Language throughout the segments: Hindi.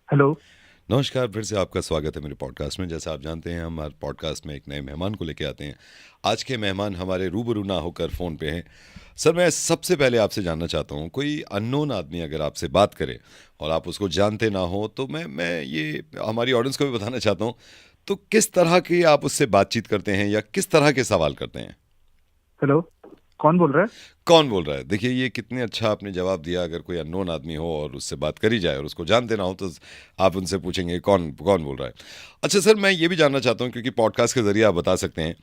हेलो। नमस्कार, फिर से आपका स्वागत है मेरे पॉडकास्ट में। जैसा आप जानते हैं, हम हर पॉडकास्ट में एक नए मेहमान को लेके आते हैं। आज के मेहमान हमारे रूबरू ना होकर फ़ोन पे हैं। सर, मैं सबसे पहले आपसे जानना चाहता हूँ, कोई अननोन आदमी अगर आपसे बात करे और आप उसको जानते ना हो, तो मैं ये हमारी ऑडियंस को भी बताना चाहता हूँ, तो किस तरह की आप उससे बातचीत करते हैं या किस तरह के सवाल करते हैं? हेलो। कौन बोल रहा है? कौन बोल रहा है? देखिए, ये कितने अच्छा आपने जवाब दिया। अगर कोई अननोन आदमी हो और उससे बात करी जाए और उसको जानते ना हो, तो आप उनसे पूछेंगे कौन कौन बोल रहा है। अच्छा सर, मैं ये भी जानना चाहता हूँ, क्योंकि पॉडकास्ट के जरिए आप बता सकते हैं।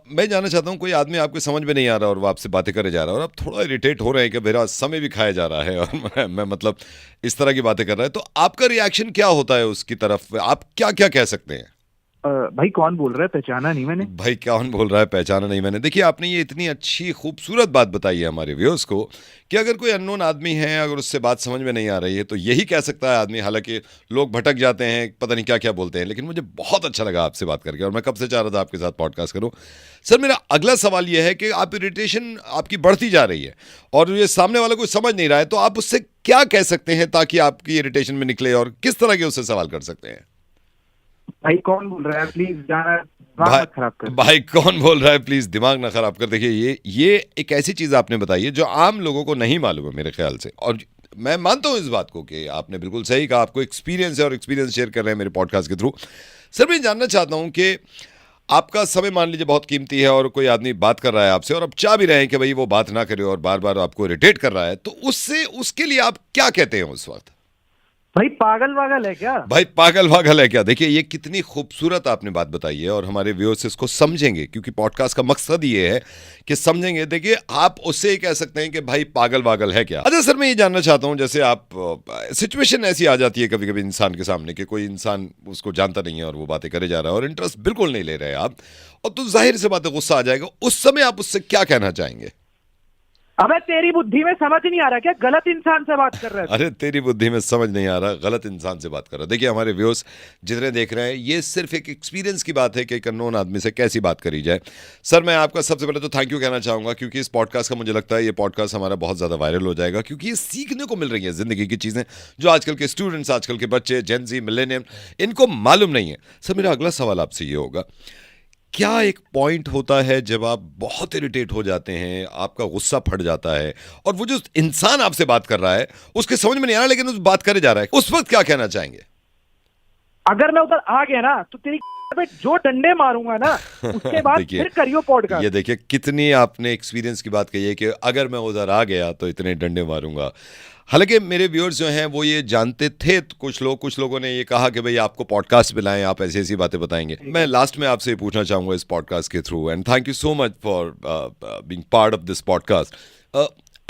मैं जानना चाहता हूँ, कोई आदमी आपको समझ में नहीं आ रहा और वो आपसे बातें करे जा रहा है और आप थोड़ा इरिटेट हो रहे हैं कि मेरा समय भी खाया जा रहा है और मैं मतलब इस तरह की बातें कर रहा है, तो आपका रिएक्शन क्या होता है उसकी तरफ? आप क्या क्या कह सकते हैं? भाई कौन बोल रहा है? पहचाना नहीं मैंने। भाई कौन बोल रहा है, पहचाना नहीं मैंने। देखिए, आपने ये इतनी अच्छी खूबसूरत बात बताई है हमारे व्यूअर्स को कि अगर कोई अननोन आदमी है, अगर उससे बात समझ में नहीं आ रही है, तो यही कह सकता है आदमी। हालांकि लोग भटक जाते हैं, पता नहीं क्या क्या बोलते हैं, लेकिन मुझे बहुत अच्छा लगा आपसे बात करके और मैं कब से चाह रहा था आपके साथ पॉडकास्ट करूं। सर, मेरा अगला सवाल यह है कि आप इरिटेशन आपकी बढ़ती जा रही है और ये सामने वाला कोई समझ नहीं रहा है, तो आप उससे क्या कह सकते हैं ताकि आपकी इरिटेशन में निकले, और किस तरह के उससे सवाल कर सकते हैं? भाई कौन बोल रहा है? प्लीज जाना, दिमाग भाई मत खराब कर। भाई कौन बोल रहा है, प्लीज दिमाग ना खराब कर। देखिए, ये एक ऐसी चीज आपने बताई है जो आम लोगों को नहीं मालूम है मेरे ख्याल से, और मैं मानता हूं इस बात को कि आपने बिल्कुल सही कहा। आपको एक्सपीरियंस है और एक्सपीरियंस शेयर कर रहे हैं मेरे पॉडकास्ट के थ्रू। सर, मैं जानना चाहता हूं कि आपका समय मान लीजिए बहुत कीमती है और कोई आदमी बात कर रहा है आपसे और आप चाह भी रहे हैं कि भाई वो बात ना करे और बार बार आपको इरिटेट कर रहा है, तो उससे उसके लिए आप क्या कहते हैं उस वक्त? भाई पागल वागल है क्या? भाई पागल वागल है क्या? देखिए, ये कितनी खूबसूरत आपने बात बताई है और हमारे व्यूअर्स इसको समझेंगे, क्योंकि पॉडकास्ट का मकसद ये है कि समझेंगे। देखिए, आप उससे ये कह सकते हैं कि भाई पागल वागल है क्या। अच्छा सर, मैं ये जानना चाहता हूँ, जैसे आप सिचुएशन ऐसी आ जाती है कभी कभी इंसान के सामने कि कोई इंसान उसको जानता नहीं है और वो बातें करे जा रहा है और इंटरेस्ट बिल्कुल नहीं ले रहे आप, और तो जाहिर सी बात है गुस्सा आ जाएगा। उस समय आप उससे क्या कहना चाहेंगे? अबे तेरी बुद्धि में समझ नहीं आ रहा क्या? गलत इंसान से बात कर रहा है तू। अरे, तेरी बुद्धि में समझ नहीं आ रहा, गलत इंसान से बात कर रहा। देखिए, हमारे व्यूअर्स जितने देख रहे हैं, ये सिर्फ एक एक्सपीरियंस की बात है कि एक अननोन आदमी से कैसी बात करी जाए। सर, मैं आपका सबसे पहले तो थैंक यू कहना चाहूंगा, क्योंकि इस पॉडकास्ट का मुझे लगता है ये पॉडकास्ट हमारा बहुत ज़्यादा वायरल हो जाएगा, क्योंकि ये सीखने को मिल रही है ज़िंदगी की चीज़ें जो आजकल के स्टूडेंट्स, आजकल के बच्चे, जेनजी, मिलेनियम, इनको मालूम नहीं है। सर, मेरा अगला सवाल आपसे ये होगा, क्या एक पॉइंट होता है जब आप बहुत इरिटेट हो जाते हैं, आपका गुस्सा फट जाता है और वो जो इंसान आपसे बात कर रहा है उसके समझ में नहीं आ रहा, लेकिन उस बात करे जा रहा है, उस वक्त क्या कहना चाहेंगे? अगर मैं उधर आ गया ना तो तेरी पे जो डंडे मारूंगा ना, उसके बाद देखिए, फिर करियो ये पॉडकास्ट। देखिए कितनी आपने एक्सपीरियंस की बात कही है कि अगर मैं उधर आ गया तो इतने डंडे मारूंगा। हालांकि मेरे व्यूअर्स जो हैं वो ये जानते थे, तो कुछ लोगों ने ये कहा कि भाई आपको पॉडकास्ट पे लाएं, आप ऐसी ऐसी बातें बताएंगे। ठीक मैं है। लास्ट में आपसे ये पूछना चाहूंगा इस पॉडकास्ट के through, and thank you so much for being part of this podcast.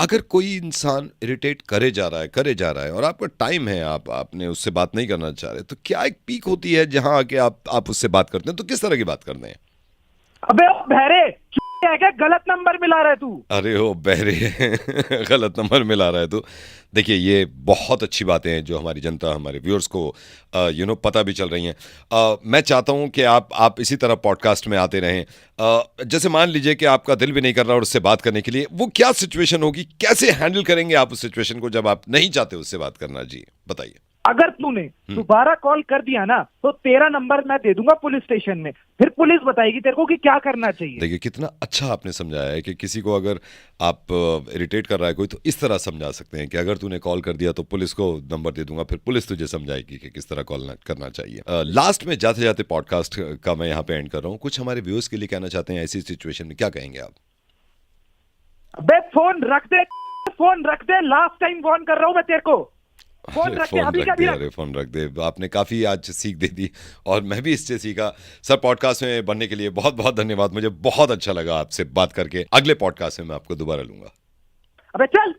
अगर कोई इंसान इरिटेट करे जा रहा है और आपका टाइम है, आपने उससे बात नहीं करना चाह रहे, तो क्या एक पीक होती है जहां आके आप उससे बात करते हैं, तो किस तरह की बात करते हैं? अबे ओ बहरे, है क्या? गलत नंबर मिला रहा है तू। अरे हो बहरे गलत नंबर मिला रहा है तो। देखिए, ये बहुत अच्छी बातें हैं जो हमारी जनता, हमारे व्यूअर्स को पता भी चल रही हैं। मैं चाहता हूं कि आप इसी तरह पॉडकास्ट में आते रहें। जैसे मान लीजिए कि आपका दिल भी नहीं कर रहा और उससे बात करने के लिए, वो क्या सिचुएशन होगी, कैसे हैंडल करेंगे आप उस सिचुएशन को जब आप नहीं चाहते उससे बात करना? जी बताइए। अगर तूने दोबारा कॉल कर दिया ना तो तेरा नंबर मैं दे दूंगा पुलिस स्टेशन में, फिर पुलिस बताएगी तेरे को कि क्या करना चाहिए। देखिए, कितना अच्छा आपने समझाया है कि किसी को अगर आप इरिटेट कर रहा है कोई, तो इस तरह समझा सकते हैं कि अगर तूने कॉल कर दिया तो पुलिस को नंबर दे दूंगा, फिर पुलिस तुझे समझाएगी कि किस तरह कॉल करना चाहिए। लास्ट में जाते जाते पॉडकास्ट का मैं यहाँ पे एंड कर रहा हूँ, कुछ हमारे व्यूअर्स के लिए कहना चाहते हैं, ऐसी सिचुएशन में क्या कहेंगे आप? अबे फोन रख दे, फोन रख दे, लास्ट टाइम फोन कर रहा हूं मैं तेरे को। फोन अरे रख दे, फोन अभी रख का भी दे, रख। अरे फोन रख दे। आपने काफ़ी आज सीख दे दी और मैं भी इससे सीखा। सर, पॉडकास्ट में बनने के लिए बहुत बहुत धन्यवाद। मुझे बहुत अच्छा लगा आपसे बात करके। अगले पॉडकास्ट में मैं आपको दोबारा लूंगा। अबे चल।